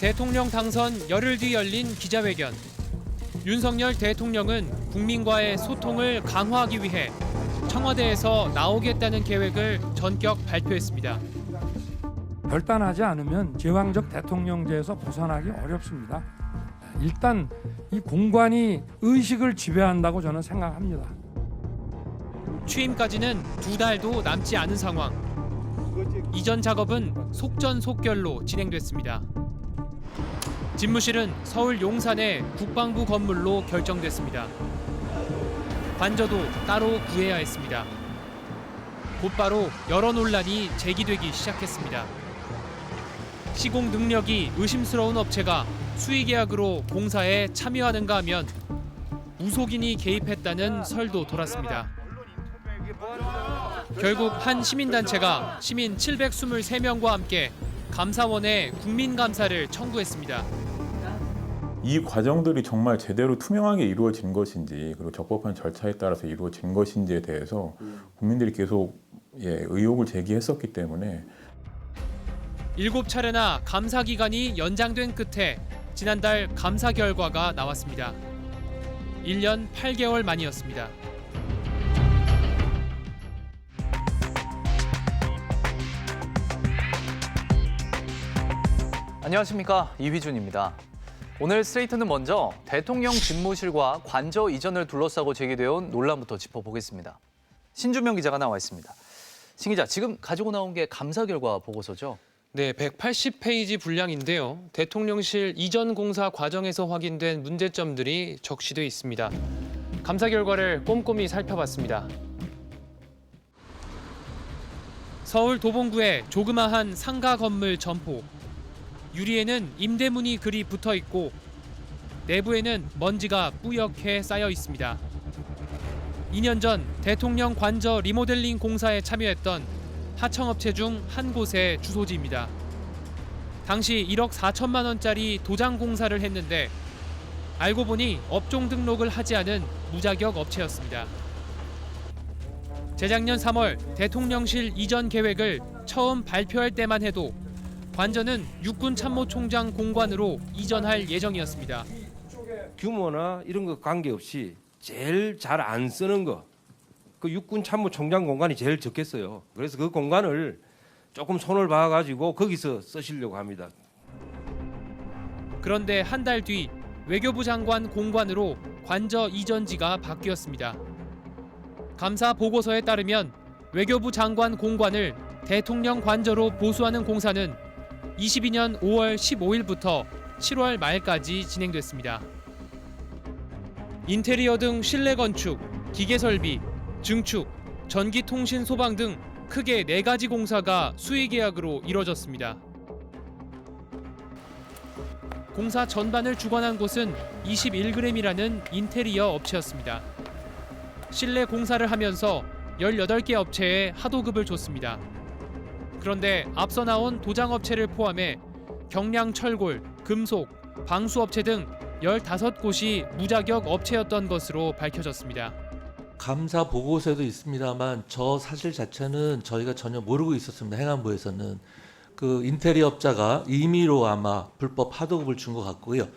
대통령 당선 열흘 뒤 열린 기자회견. 윤석열 대통령은 국민과의 소통을 강화하기 위해 청와대에서 나오겠다는 계획을 전격 발표했습니다. 결단하지 않으면 제왕적 대통령제에서 벗어나기 어렵습니다. 일단 이 공관이 의식을 지배한다고 저는 생각합니다. 취임까지는 2달도 남지 않은 상황. 이전 작업은 속전속결로 진행됐습니다. 집무실은 서울 용산의 국방부 건물로 결정됐습니다. 관저도 따로 구해야 했습니다. 곧바로 여러 논란이 제기되기 시작했습니다. 시공 능력이 의심스러운 업체가 수의계약으로 공사에 참여하는가 하면 무속인이 개입했다는 설도 돌았습니다. 결국 한 시민단체가 시민 723명과 함께 감사원에 국민감사를 청구했습니다. 이 과정들이 정말 제대로 투명하게 이루어진 것인지 그리고 적법한 절차에 따라서 이루어진 것인지에 대해서 국민들이 계속 의혹을 제기했었기 때문에 7차례나 감사 기간이 연장된 끝에 지난달 감사 결과가 나왔습니다. 1년 8개월 만이었습니다. 안녕하십니까, 이휘준입니다. 오늘 스트레이트는 먼저 대통령 집무실과 관저 이전을 둘러싸고 제기되어온 논란부터 짚어보겠습니다. 신주명 기자가 나와 있습니다. 신 기자, 지금 가지고 나온 게 감사 결과 보고서죠? 네, 180페이지 분량인데요. 대통령실 이전 공사 과정에서 확인된 문제점들이 적시돼 있습니다. 감사 결과를 꼼꼼히 살펴봤습니다. 서울 도봉구의 조그마한 상가 건물 점포. 유리에는 임대문이 글이 붙어 있고 내부에는 먼지가 뿌옇게 쌓여 있습니다. 2년 전 대통령 관저 리모델링 공사에 참여했던 하청업체 중 한 곳의 주소지입니다. 당시 1억 4천만 원짜리 도장 공사를 했는데 알고 보니 업종 등록을 하지 않은 무자격 업체였습니다. 재작년 3월 대통령실 이전 계획을 처음 발표할 때만 해도 관저는 육군참모총장 공관으로 이전할 예정이었습니다. 규모나 이런 거 관계없이 제일 잘 안 쓰는 거, 그 육군참모총장 공간이 제일 적겠어요. 그래서 그 공간을 조금 손을 봐가지고 거기서 쓰시려고 합니다. 그런데 한 달 뒤 외교부 장관 공관으로 관저 이전지가 바뀌었습니다. 감사 보고서에 따르면 외교부 장관 공관을 대통령 관저로 보수하는 공사는 22년 5월 15일부터 7월 말까지 진행됐습니다. 인테리어 등 실내 건축, 기계 설비, 증축, 전기 통신 소방 등 크게 4가지 공사가 수의 계약으로 이뤄졌습니다. 공사 전반을 주관한 곳은 21g이라는 인테리어 업체였습니다. 실내 공사를 하면서 18개 업체에 하도급을 줬습니다. 그런데 앞서 나온 도장업체를 포함해 경량 철골, 금속, 방수업체 등 15곳이 무자격 업체였던 것으로 밝혀졌습니다. 감사 보고서에도 있습니다만 저 사실 자체는 저희가 전혀 모르고 있었습니다. 행안부에서는. 그 인테리어업자가 임의로 아마 불법 하도급을 준 것 같고요.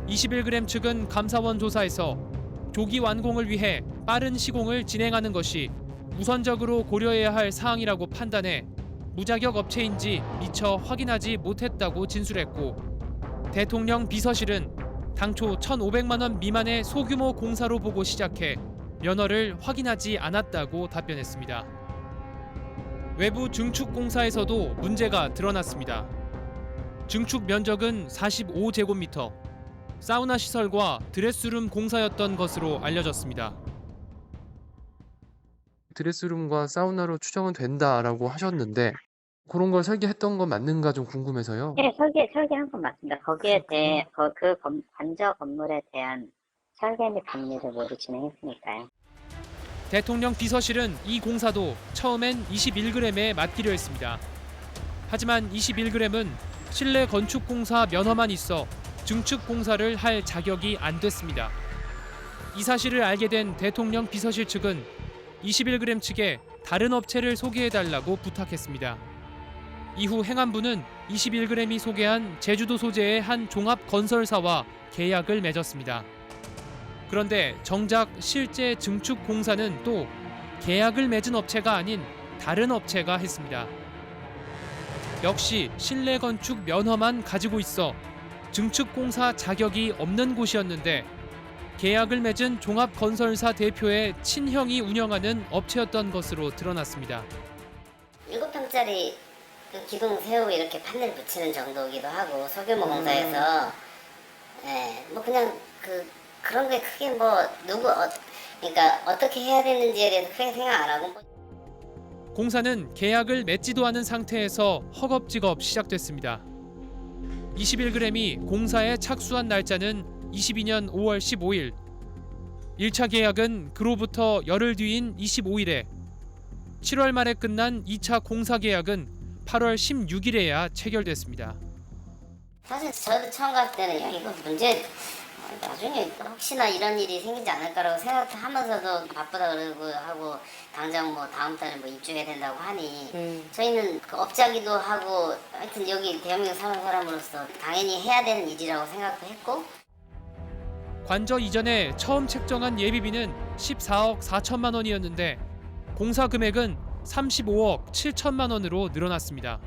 21g 측은 감사원 조사에서 조기 완공을 위해 빠른 시공을 진행하는 것이 우선적으로 고려해야 할 사항이라고 판단해 무자격 업체인지 미처 확인하지 못했다고 진술했고, 대통령 비서실은 당초 1,500만 원 미만의 소규모 공사로 보고 시작해 면허를 확인하지 않았다고 답변했습니다. 외부 증축 공사에서도 문제가 드러났습니다. 증축 면적은 45제곱미터, 사우나 시설과 드레스룸 공사였던 것으로 알려졌습니다. 드레스룸과 사우나로 추정은 된다라고 하셨는데 그런 걸 설계했던 건 맞는가 좀 궁금해서요. 네, 설계한 건 맞습니다. 거기에 대해 관저 건물에 대한 설계 및 감리를 모두 진행했으니까요. 대통령 비서실은 이 공사도 처음엔 21g에 맡기려 했습니다. 하지만 21g은 실내 건축 공사 면허만 있어 증축 공사를 할 자격이 안 됐습니다. 이 사실을 알게 된 대통령 비서실 측은 21g 측에 다른 업체를 소개해달라고 부탁했습니다. 이후 행안부는 21g이 소개한 제주도 소재의 한 종합 건설사와 계약을 맺었습니다. 그런데 정작 실제 증축 공사는 또 계약을 맺은 업체가 아닌 다른 업체가 했습니다. 역시 실내 건축 면허만 가지고 있어 증축 공사 자격이 없는 곳이었는데 계약을 맺은 종합 건설사 대표의 친형이 운영하는 업체였던 것으로 드러났습니다. 7평짜리 그 기둥 세우고 이렇게 판넬 붙이는 정도기도 하고 소규모 공사에서 뭐 그냥 그런 게 크게 뭐 그러니까 어떻게 해야 되는지에 대해서 크게 생각 안 하고 공사는 계약을 맺지도 않은 상태에서 허겁지겁 시작됐습니다. 21g이 공사에 착수한 날짜는 22년 5월 15일. 1차 계약은 그로부터 열흘 뒤인 25일에 7월 말에 끝난 2차 공사 계약은 8월 16일에야 체결됐습니다. 사실 저도 처음 갔을 때는 야 이거 문제 나중에 혹시나 이런 일이 생기지 않을까라고 생각하면서도 바쁘다 그러고 하고 당장 뭐 다음 달에 뭐 입주해야 된다고 하니 저희는 그 업자기도 하고 하여튼 여기 대한민국 사는 사람으로서 당연히 해야 되는 일이라고 생각도 했고 관저 이전에 처음 책정한 예비비는 14억 4천만 원이었는데 공사 금액은 35억 7천만 원으로 늘어났습니다.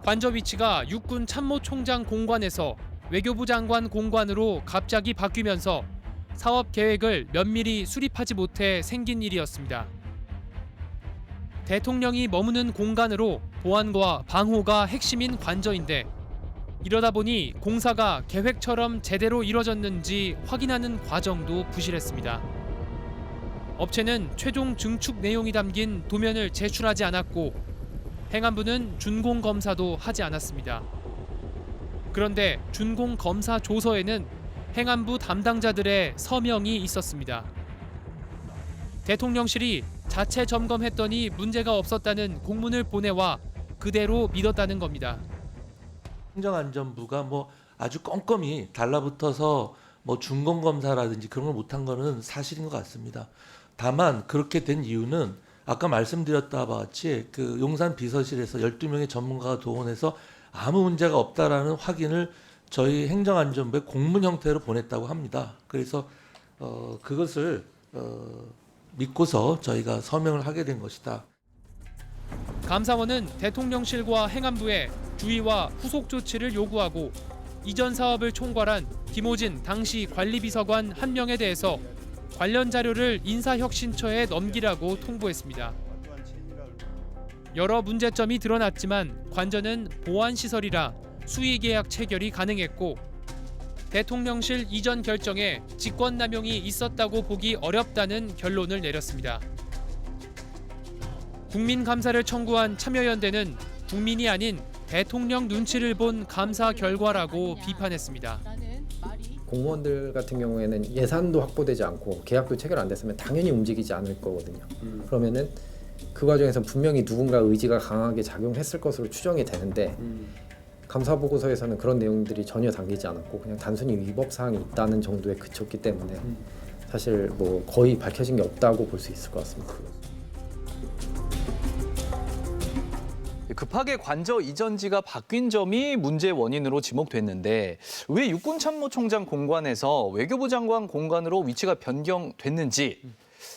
관저 위치가 육군 참모총장 공관에서 외교부 장관 공관으로 갑자기 바뀌면서 사업 계획을 면밀히 수립하지 못해 생긴 일이었습니다. 대통령이 머무는 공간으로 보안과 방호가 핵심인 관저인데 이러다 보니 공사가 계획처럼 제대로 이뤄졌는지 확인하는 과정도 부실했습니다. 업체는 최종 증축 내용이 담긴 도면을 제출하지 않았고 행안부는 준공 검사도 하지 않았습니다. 그런데 준공 검사 조서에는 행안부 담당자들의 서명이 있었습니다. 대통령실이 자체 점검했더니 문제가 없었다는 공문을 보내와 그대로 믿었다는 겁니다. 행정안전부가 뭐 아주 껌껌이 달라붙어서 뭐 준공검사라든지 그런 걸 못한 거는 사실인 것 같습니다. 다만 그렇게 된 이유는 아까 말씀드렸다 바와 같이 그 용산 비서실에서 12명의 전문가가 동원해서 아무 문제가 없다라는 확인을 저희 행정안전부에 공문 형태로 보냈다고 합니다. 그래서 그것을 믿고서 저희가 서명을 하게 된 것이다. 감사원은 대통령실과 행안부에 주의와 후속 조치를 요구하고 이전 사업을 총괄한 김호진 당시 관리비서관 1명에 대해서 관련 자료를 인사혁신처에 넘기라고 통보했습니다. 여러 문제점이 드러났지만 관저는 보안시설이라 수의계약 체결이 가능했고 대통령실 이전 결정에 직권남용이 있었다고 보기 어렵다는 결론을 내렸습니다. 국민감사를 청구한 참여연대는 국민이 아닌 대통령 눈치를 본 감사 결과라고 비판했습니다. 공무원들 같은 경우에는 예산도 확보되지 않고 계약도 체결 안 됐으면 당연히 움직이지 않을 거거든요. 그러면은 그 과정에서 분명히 누군가 의지가 강하게 작용했을 것으로 추정이 되는데 감사 보고서에서는 그런 내용들이 전혀 담기지 않았고 그냥 단순히 위법 사항이 있다는 정도에 그쳤기 때문에 사실 뭐 거의 밝혀진 게 없다고 볼 수 있을 것 같습니다. 급하게 관저 이전지가 바뀐 점이 문제의 원인으로 지목됐는데 왜 육군참모총장 공관에서 외교부 장관 공관으로 위치가 변경됐는지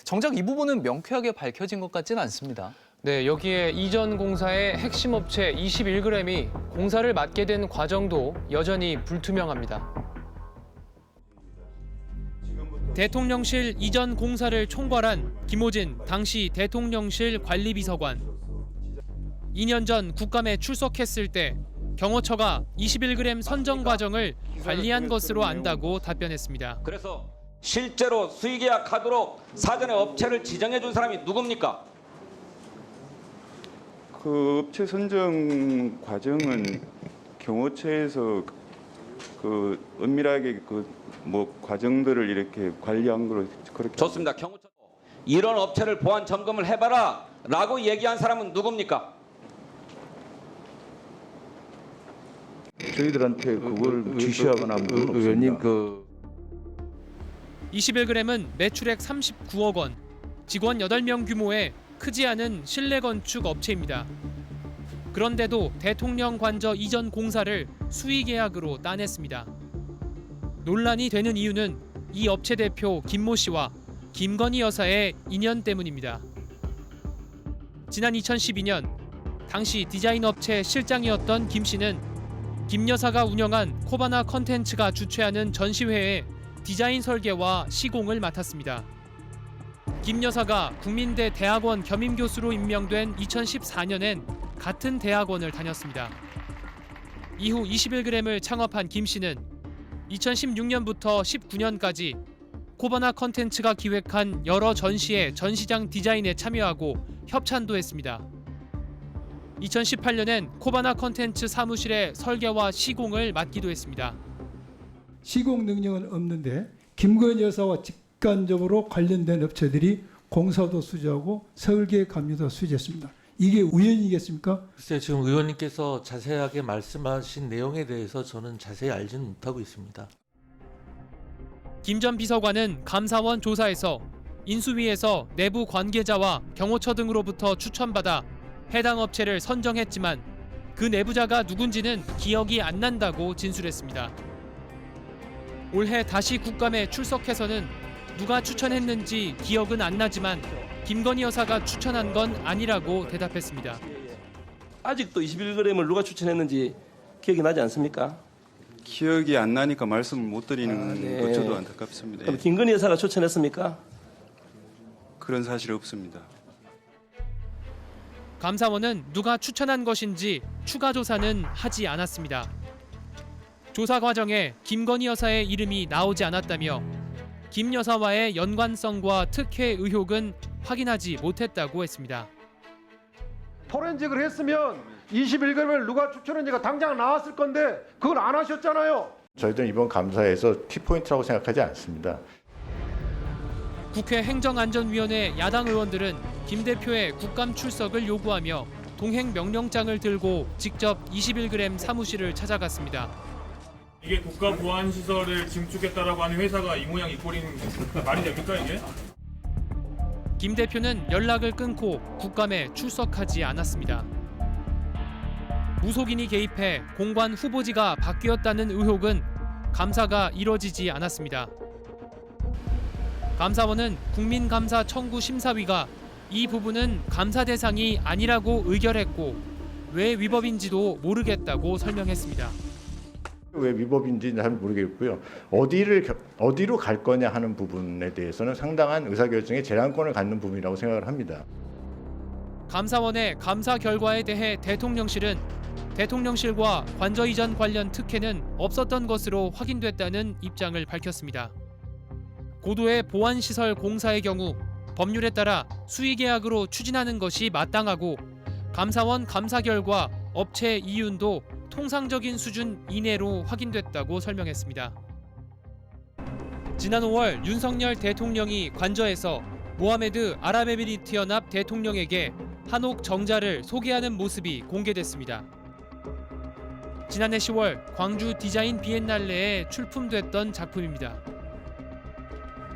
정작 이 부분은 명쾌하게 밝혀진 것 같지는 않습니다. 네, 여기에 이전 공사의 핵심 업체 21g이 공사를 맡게 된 과정도 여전히 불투명합니다. 대통령실 이전 공사를 총괄한 김호진 당시 대통령실 관리비서관. 2년 전 국감에 출석했을 때 경호처가 21g 선정 과정을 관리한 것으로 안다고 답변했습니다. 그래서 실제로 수의계약하도록 사전에 업체를 지정해 준 사람이 누굽니까? 그 업체 선정 과정은 경호처에서 그 은밀하게 그 뭐 과정들을 이렇게 관리한 거로 그렇게. 좋습니다. 경호처 이런 업체를 보안 점검을 해봐라라고 얘기한 사람은 누굽니까? 저희들한테 그걸 지시하거나 의원님 그 21g은 매출액 39억 원, 직원 8명 규모의 크지 않은 실내 건축 업체입니다. 그런데도 대통령 관저 이전 공사를 수의 계약으로 따냈습니다. 논란이 되는 이유는 이 업체 대표 김모 씨와 김건희 여사의 인연 때문입니다. 지난 2012년 당시 디자인 업체 실장이었던 김 씨는 김 여사가 운영한 코바나 컨텐츠가 주최하는 전시회에 디자인 설계와 시공을 맡았습니다. 김 여사가 국민대 대학원 겸임교수로 임명된 2014년엔 같은 대학원을 다녔습니다. 이후 21g을 창업한 김 씨는 2016년부터 19년까지 코바나 컨텐츠가 기획한 여러 전시의 전시장 디자인에 참여하고 협찬도 했습니다. 2018년엔 코바나 컨텐츠 사무실의 설계와 시공을 맡기도 했습니다. 시공 능력은 없는데 김건희 여사와 직간접으로 관련된 업체들이 공사도 수주하고 설계 감리도 수주했습니다. 이게 우연이겠습니까? 글쎄요, 지금 의원님께서 자세하게 말씀하신 내용에 대해서 저는 자세히 알지는 못하고 있습니다. 김 전 비서관은 감사원 조사에서 인수위에서 내부 관계자와 경호처 등으로부터 추천받아 해당 업체를 선정했지만 그 내부자가 누군지는 기억이 안 난다고 진술했습니다. 올해 다시 국감에 출석해서는 누가 추천했는지 기억은 안 나지만 김건희 여사가 추천한 건 아니라고 대답했습니다. 아직도 21g을 누가 추천했는지 기억이 나지 않습니까? 기억이 안 나니까 말씀을 못 드리는 네. 것 저도 안타깝습니다. 그럼 김건희 여사가 추천했습니까? 그런 사실 없습니다. 감사원은 누가 추천한 것인지 추가 조사는 하지 않았습니다. 조사 과정에 김건희 여사의 이름이 나오지 않았다며 김 여사와의 연관성과 특혜 의혹은 확인하지 못했다고 했습니다. 포렌식을 했으면 21g을 누가 추천했는지가 당장 나왔을 건데 그걸 안 하셨잖아요. 저희들은 이번 감사에서 키포인트라고 생각하지 않습니다. 국회 행정안전위원회 야당 의원들은 김 대표의 국감 출석을 요구하며 동행 명령장을 들고 직접 21g 사무실을 찾아갔습니다. 이게 국가보안시설을 증축했다라고 하는 회사가 이 모양 이 꼴인 말이 됩니까 이게? 김 대표는 연락을 끊고 국감에 출석하지 않았습니다. 무속인이 개입해 공관 후보지가 바뀌었다는 의혹은 감사가 이뤄지지 않았습니다. 감사원은 국민감사 청구 심사위가 이 부분은 감사 대상이 아니라고 의결했고 왜 위법인지도 모르겠다고 설명했습니다. 왜 위법인지는 잘 모르겠고요. 어디로 갈 거냐 하는 부분에 대해서는 상당한 의사결정의 제한권을 갖는 부분이라고 생각을 합니다. 감사원의 감사 결과에 대해 대통령실은 대통령실과 관저 이전 관련 특혜는 없었던 것으로 확인됐다는 입장을 밝혔습니다. 고도의 보안시설 공사의 경우 법률에 따라 수의계약으로 추진하는 것이 마땅하고 감사원 감사 결과 업체 이윤도 통상적인 수준 이내로 확인됐다고 설명했습니다. 지난 5월 윤석열 대통령이 관저에서 모하메드 아랍에미리트연합 대통령에게 한옥 정자를 소개하는 모습이 공개됐습니다. 지난해 10월 광주 디자인 비엔날레에 출품됐던 작품입니다.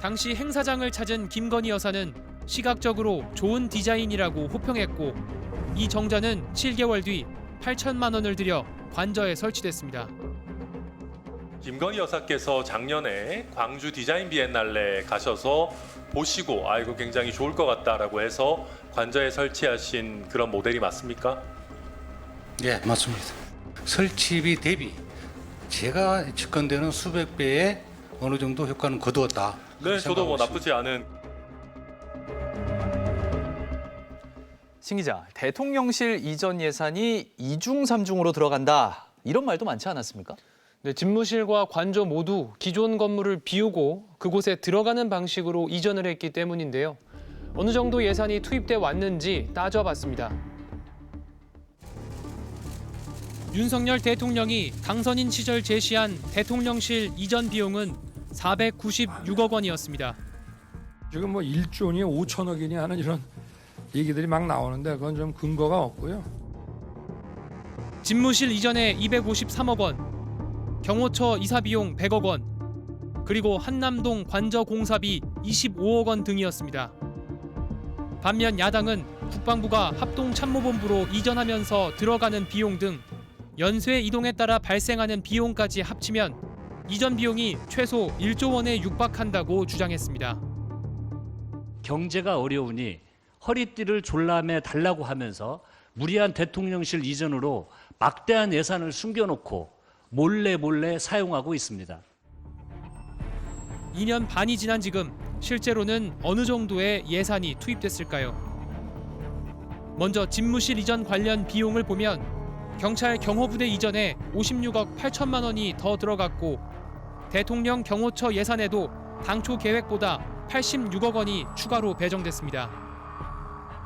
당시 행사장을 찾은 김건희 여사는 시각적으로 좋은 디자인이라고 호평했고 이 정자는 7개월 뒤 8천만 원을 들여 관저에 설치됐습니다. 김건희 여사께서 작년에 광주 디자인 비엔날레 가셔서 보시고 이거 굉장히 좋을 것 같다라고 해서 관저에 설치하신 그런 모델이 맞습니까? 네, 맞습니다. 설치비 대비 제가 측근되는 수백 배의 어느 정도 효과는 거두었다. 네, 저도 뭐 나쁘지 않은. 신 기자, 대통령실 이전 예산이 2중 3중으로 들어간다. 이런 말도 많지 않았습니까? 네, 집무실과 관저 모두 기존 건물을 비우고 그곳에 들어가는 방식으로 이전을 했기 때문인데요. 어느 정도 예산이 투입돼 왔는지 따져봤습니다. 윤석열 대통령이 당선인 시절 제시한 대통령실 이전 비용은 496억 원이었습니다. 지금 뭐 1조니 5천억이니 하는 이런 얘기들이 막 나오는데 그건 좀 근거가 없고요. 집무실 이전에 253억 원, 경호처 이사 비용 100억 원, 그리고 한남동 관저 공사비 25억 원 등이었습니다. 반면 야당은 국방부가 합동참모본부로 이전하면서 들어가는 비용 등 연쇄 이동에 따라 발생하는 비용까지 합치면 이전 비용이 최소 1조 원에 육박한다고 주장했습니다. 경제가 어려우니 허리띠를 졸라매 달라고 하면서 무리한 대통령실 이전으로 막대한 예산을 숨겨놓고 몰래 사용하고 있습니다. 2년 반이 지난 지금 실제로는 어느 정도의 예산이 투입됐을까요? 먼저 집무실 이전 관련 비용을 보면 경찰 경호부대 이전에 56억 8천만 원이 더 들어갔고 대통령 경호처 예산에도 당초 계획보다 86억 원이 추가로 배정됐습니다.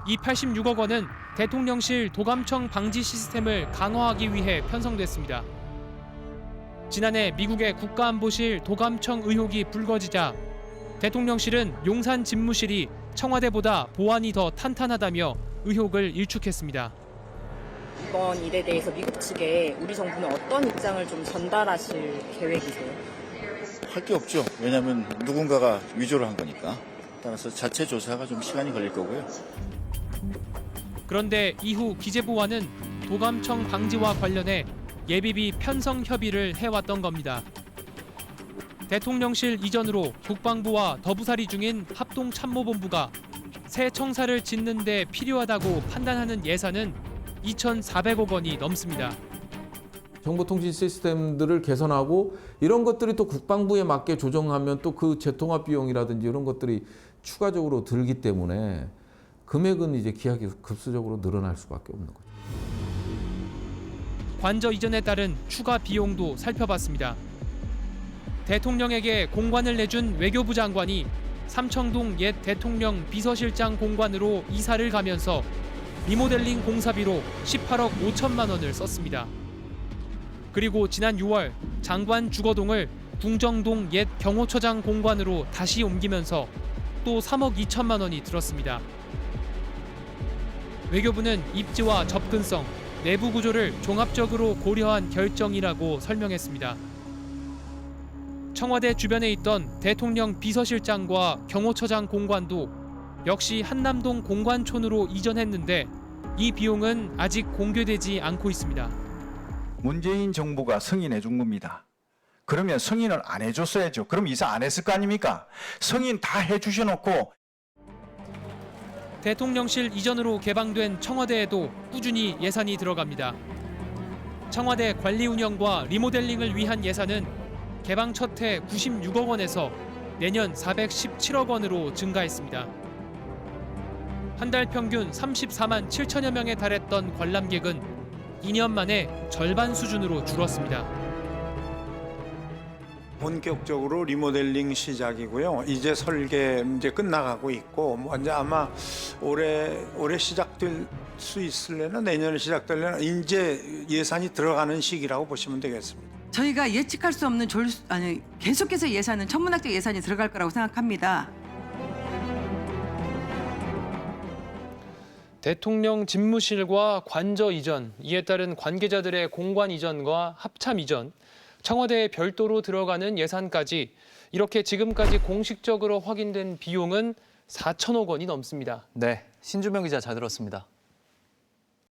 이 86억 원은 대통령실 도감청 방지 시스템을 강화하기 위해 편성됐습니다. 지난해 미국의 국가안보실 도감청 의혹이 불거지자 대통령실은 용산 집무실이 청와대보다 보안이 더 탄탄하다며 의혹을 일축했습니다. 이번 일에 대해서 미국 측에 우리 정부는 어떤 입장을 좀 전달하실 계획이세요? 할 게 없죠. 왜냐하면 누군가가 위조를 한 거니까. 따라서 자체 조사가 좀 시간이 걸릴 거고요. 그런데 이후 기재부와는 도감청 방지와 관련해 예비비 편성 협의를 해왔던 겁니다. 대통령실 이전으로 국방부와 더부살이 중인 합동참모본부가 새 청사를 짓는 데 필요하다고 판단하는 예산은 2,400억 원이 넘습니다. 정보통신 시스템들을 개선하고 이런 것들이 또 국방부에 맞게 조정하면 또 그 재통합 비용이라든지 이런 것들이 추가적으로 들기 때문에 금액은 이제 기하급수적으로 늘어날 수밖에 없는 거죠. 관저 이전에 따른 추가 비용도 살펴봤습니다. 대통령에게 공관을 내준 외교부 장관이 삼청동 옛 대통령 비서실장 공관으로 이사를 가면서 리모델링 공사비로 18억 5천만 원을 썼습니다. 그리고 지난 6월 장관 주거동을 궁정동 옛 경호처장 공관으로 다시 옮기면서 또 3억 2천만 원이 들었습니다. 외교부는 입지와 접근성, 내부 구조를 종합적으로 고려한 결정이라고 설명했습니다. 청와대 주변에 있던 대통령 비서실장과 경호처장 공관도 역시 한남동 공관촌으로 이전했는데 이 비용은 아직 공개되지 않고 있습니다. 문재인 정부가 승인해 준 겁니다. 그러면 승인을 안 해줬어야죠. 그럼 이사 안 했을 거 아닙니까? 승인 다 해주셔놓고. 대통령실 이전으로 개방된 청와대에도 꾸준히 예산이 들어갑니다. 청와대 관리 운영과 리모델링을 위한 예산은 개방 첫 해 96억 원에서 내년 417억 원으로 증가했습니다. 한 달 평균 34만 7천여 명에 달했던 관람객은 2년 만에 절반 수준으로 줄었습니다. 본격적으로 리모델링 시작이고요. 이제 설계 이제 끝나가고 있고 먼저 아마 올해 시작될 수 있을래나 내년에 시작될래나 이제 예산이 들어가는 시기라고 보시면 되겠습니다. 저희가 예측할 수 없는 계속해서 예산은 천문학적 예산이 들어갈 거라고 생각합니다. 대통령 집무실과 관저 이전, 이에 따른 관계자들의 공관 이전과 합참 이전, 청와대에 별도로 들어가는 예산까지 이렇게 지금까지 공식적으로 확인된 비용은 4천억 원이 넘습니다. 네, 신주명 기자 잘 들었습니다.